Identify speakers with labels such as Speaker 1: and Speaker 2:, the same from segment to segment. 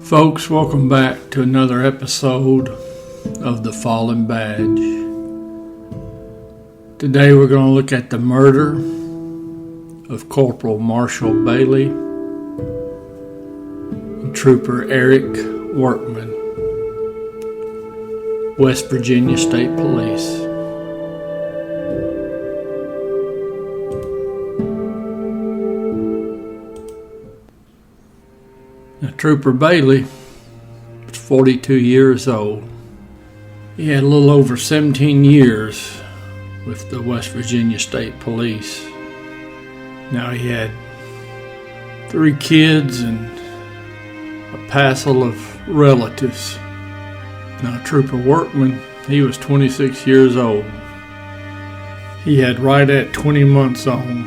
Speaker 1: Folks, welcome back to another episode of The Fallen Badge. Today we're going to look at the murder of Corporal Marshall Bailey and Trooper Eric Workman, West Virginia State Police. Now, Trooper Bailey was 42 years old. He had a little over 17 years with the West Virginia State Police. Now he had 3 kids and a passel of relatives. Now Trooper Workman, he was 26 years old. He had right at 20 months on.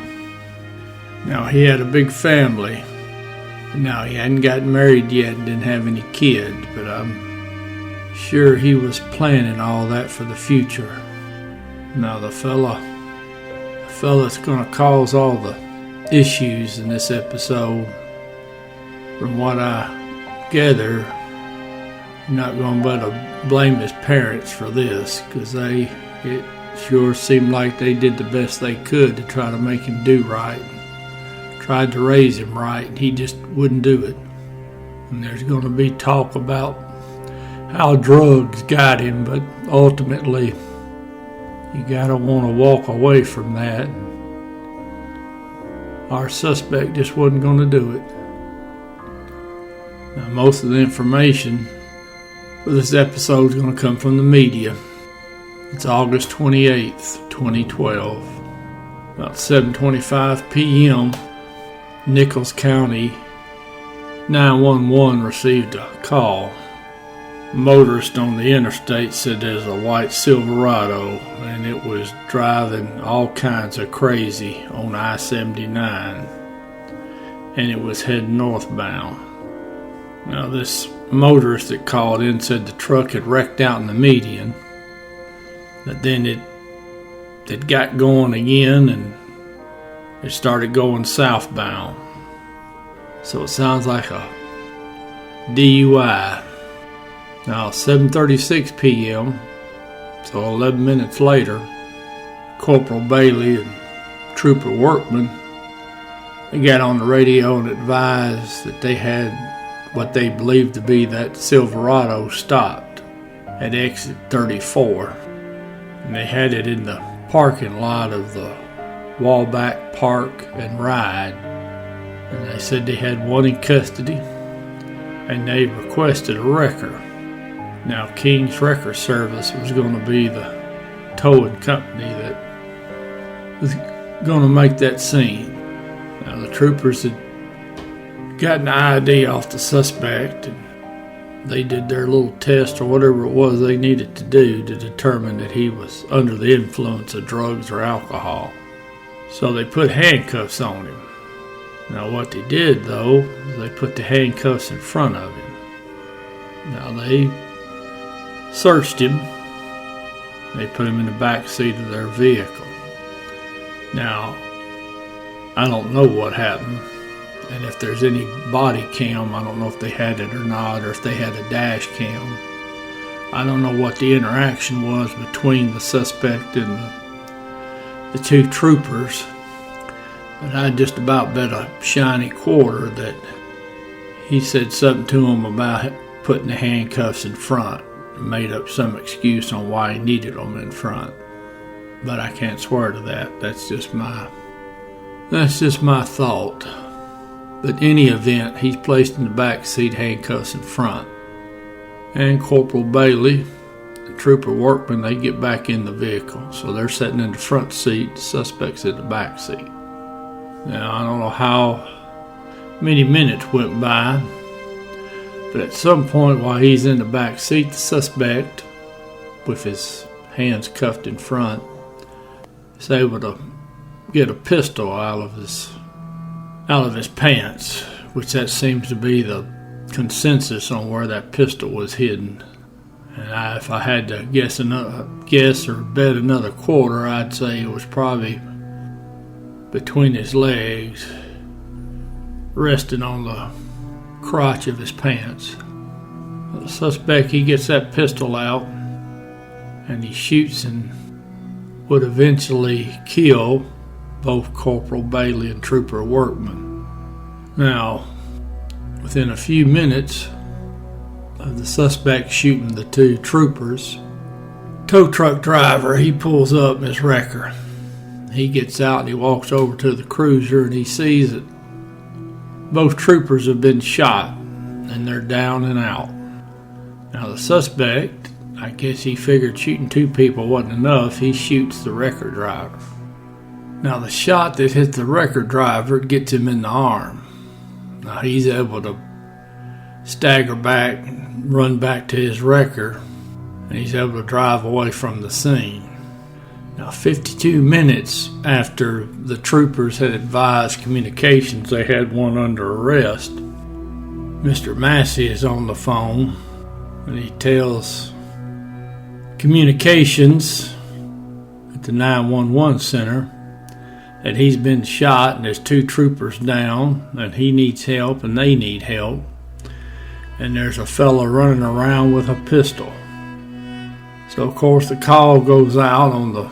Speaker 1: Now he had a big family. Now he hadn't gotten married yet and didn't have any kids, but I'm sure he was planning all that for the future. Now the fella that's going to cause all the issues in this episode, from what I gather, you're not going to blame his parents for this, because it sure seemed like they did the best they could to try to make him do right. Tried to raise him right, and he just wouldn't do it. And there's going to be talk about how drugs got him, but ultimately you gotta want to walk away from that. Our suspect just wasn't going to do it. Now, most of the information for this episode is going to come from the media. It's August 28th, 2012. About 7:25 p.m., Nichols County 911 received a call. A motorist on the interstate said there's a white Silverado and it was driving all kinds of crazy on I-79, and it was heading northbound. Now this motorist that called in said the truck had wrecked out in the median, but then it got going again and it started going southbound. So it sounds like a DUI. Now, 7:36 p.m., so 11 minutes later, Corporal Bailey and Trooper Workman, they got on the radio and advised that they had what they believed to be that Silverado stopped at exit 34. And they had it in the parking lot of the Wallback Park and Ride. And they said they had one in custody, and they requested a wrecker. Now, King's Wrecker Service was going to be the towing company that was going to make that scene. Now, the troopers had gotten the ID off the suspect, and they did their little test or whatever it was they needed to do to determine that he was under the influence of drugs or alcohol. So they put handcuffs on him. Now, what they did, though, is they put the handcuffs in front of him. Now, they searched him. They put him in the back seat of their vehicle. Now, I don't know what happened, and if there's any body cam, I don't know if they had it or not, or if they had a dash cam. I don't know what the interaction was between the suspect and the 2 troopers, but I just about bet a shiny quarter that he said something to him about putting the handcuffs in front. Made up some excuse on why he needed them in front, but I can't swear to that. That's just my thought. But in any event, he's placed in the back seat, handcuffs in front, and Corporal Bailey and Trooper Workman, they get back in the vehicle, so they're sitting in the front seat, the suspect's in the back seat. Now, I don't know how many minutes went by, but at some point while he's in the back seat, the suspect, with his hands cuffed in front, is able to get a pistol out of his pants, which that seems to be the consensus on where that pistol was hidden. And if I had to guess or bet another quarter, I'd say it was probably between his legs, resting on the crotch of his pants. The suspect, he gets that pistol out and he shoots and would eventually kill both Corporal Bailey and Trooper Workman. Now, within a few minutes of the suspect shooting the two troopers, tow truck driver, he pulls up his wrecker. He gets out and he walks over to the cruiser and he sees that both troopers have been shot and they're down and out. Now the suspect, I guess he figured shooting two people wasn't enough. He shoots the wrecker driver. Now the shot that hit the wrecker driver gets him in the arm. Now he's able to stagger back and run back to his wrecker, and he's able to drive away from the scene. Now 52 minutes after the troopers had advised communications they had one under arrest, Mr. Massey is on the phone and he tells communications at the 911 center that he's been shot and there's two troopers down and he needs help and they need help, and there's a fella running around with a pistol. So of course the call goes out on the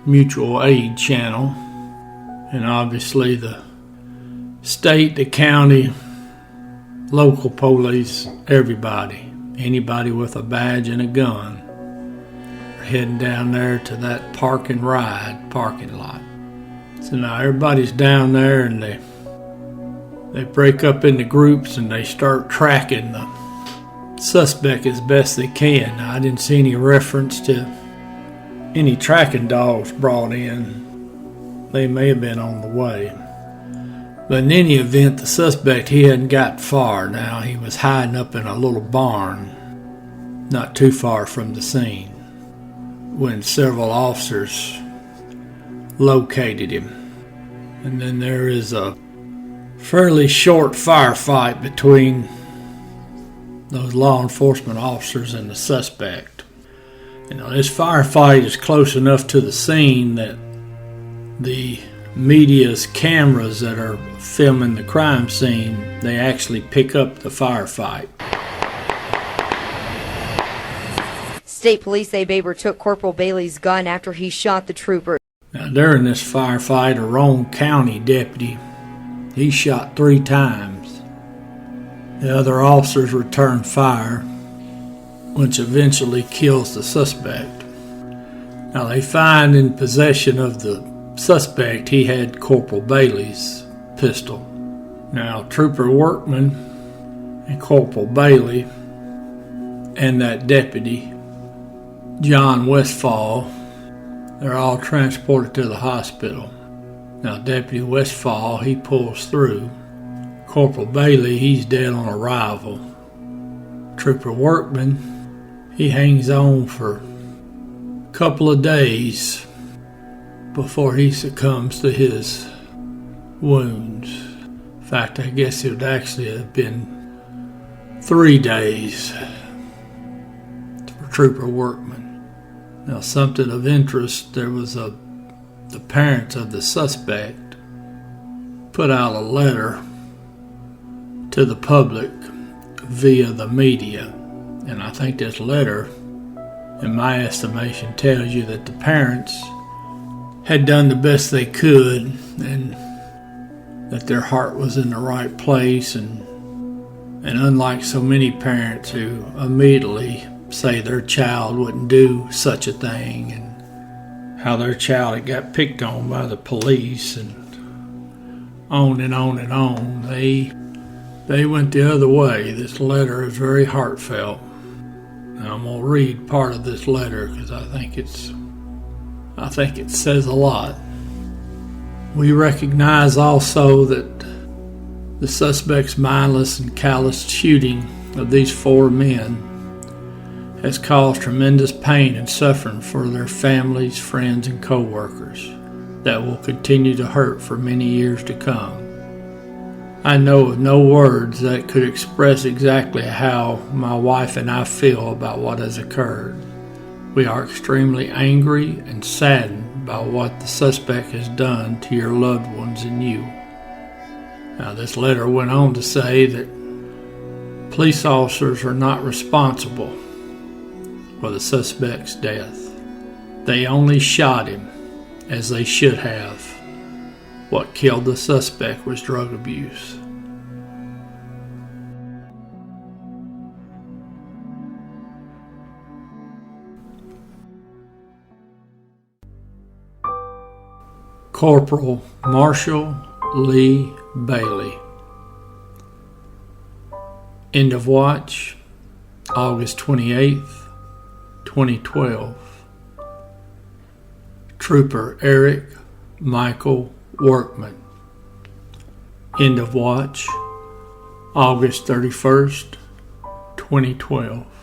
Speaker 1: mutual aid channel, and obviously the state, the county, local police, everybody, anybody with a badge and a gun are heading down there to that park and ride parking lot. So now everybody's down there and they break up into groups and they start tracking the suspect as best they can. Now, I didn't see any reference to any tracking dogs brought in. They may have been on the way. But in any event, the suspect, he hadn't got far. Now, he was hiding up in a little barn not too far from the scene when several officers located him. And then there is a fairly short firefight between those law enforcement officers and the suspect. You know, this firefight is close enough to the scene that the media's cameras that are filming the crime scene, they actually pick up the firefight.
Speaker 2: State police say Baber took Corporal Bailey's gun after he shot the trooper.
Speaker 1: Now, during this firefight, a Roane County deputy, he shot 3 times. The other officers returned fire, which eventually kills the suspect. Now, they find in possession of the suspect, he had Corporal Bailey's pistol. Now, Trooper Workman and Corporal Bailey and that deputy, John Westfall, they're all transported to the hospital. Now, Deputy Westfall, he pulls through. Corporal Bailey, he's dead on arrival. Trooper Workman, he hangs on for a couple of days before he succumbs to his wounds. In fact, I guess it would actually have been 3 days for Trooper Workman. Now, something of interest, there was the parents of the suspect put out a letter to the public via the media. And I think this letter, in my estimation, tells you that the parents had done the best they could and that their heart was in the right place. And unlike so many parents who immediately say their child wouldn't do such a thing, and how their child had got picked on by the police and on and on and on, they went the other way. This letter is very heartfelt. And I'm going to read part of this letter because I think it says a lot. We recognize also that the suspect's mindless and callous shooting of these 4 men has caused tremendous pain and suffering for their families, friends, and co-workers that will continue to hurt for many years to come. I know of no words that could express exactly how my wife and I feel about what has occurred. We are extremely angry and saddened by what the suspect has done to your loved ones and you. Now, this letter went on to say that Police officers are not responsible for the suspect's death. They only shot him as they should have. What killed the suspect was drug abuse. Corporal Marshall Lee Bailey. End of watch, August 28th, 2012. Trooper Eric Michael Workman. End of watch, August 31st, 2012.